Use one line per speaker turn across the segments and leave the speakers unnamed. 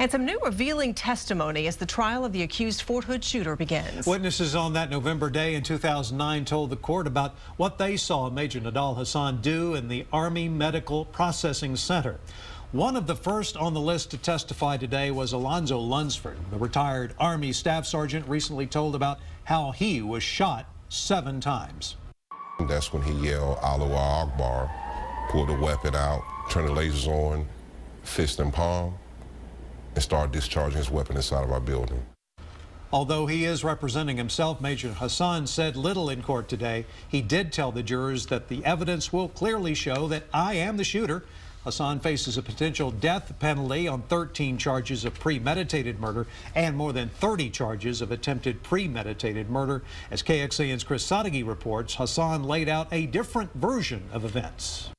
And some new revealing testimony as the trial of the accused Fort Hood shooter begins.
Witnesses on that November day in 2009 told the court about what they saw Major Nidal Hasan do in the Army Medical Processing Center. One of the first on the list to testify today was Alonzo Lunsford. The retired Army Staff Sergeant recently told about how he was shot 7 times.
That's when he yelled, Allahu Akbar, pulled the weapon out, turned the lasers on, fist and palm, and started discharging his weapon inside of our building.
Although he is representing himself, Major Hasan said little in court today. He did tell the jurors that the evidence will clearly show that I am the shooter. Hasan faces a potential death penalty on 13 charges of premeditated murder and more than 30 charges of attempted premeditated murder. As KXAN's Chris Sadeghi reports, Hasan laid out a different version of events.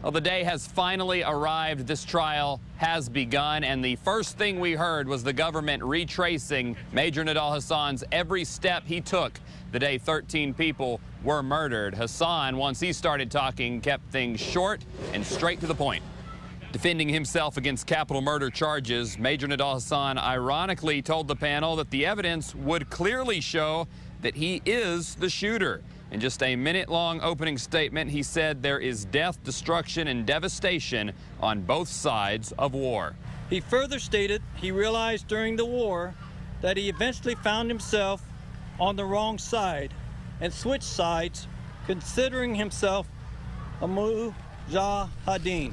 Well, the day has finally arrived. This trial has begun, and the first thing we heard was the government retracing Major Nidal Hasan's every step he took the day 13 people were murdered. Hasan, once he started talking, kept things short and straight to the point. Defending himself against capital murder charges, Major Nidal Hasan ironically told the panel that the evidence would clearly show that he is the shooter. In just a minute-long opening statement, he said there is death, destruction, and devastation on both sides of war.
He further stated he realized during the war that he eventually found himself on the wrong side and switched sides, considering himself a mujahideen.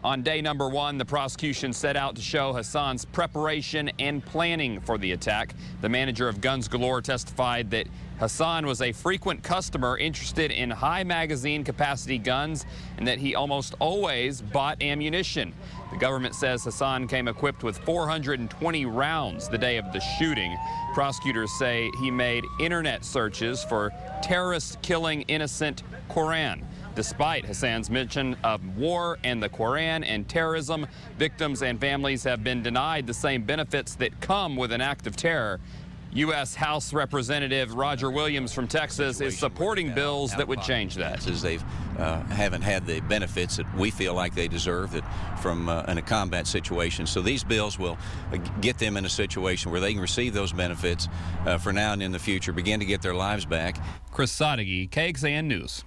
On day number 1, the prosecution set out to show Hasan's preparation and planning for the attack. The manager of Guns Galore testified that Hasan was a frequent customer interested in high magazine capacity guns and that he almost always bought ammunition. The government says Hasan came equipped with 420 rounds the day of the shooting. Prosecutors say he made internet searches for terrorists killing innocent Quran. Despite Hasan's mention of war and the Quran and terrorism, victims and families have been denied the same benefits that come with an act of terror. U.S. House Representative Roger Williams from Texas is supporting bills that would change that.
They haven't had the benefits that we feel like they deserve from in a combat situation. So these bills will get them in a situation where they can receive those benefits for now and in the future, begin to get their lives back.
Chris Sadeghi, KXAN News.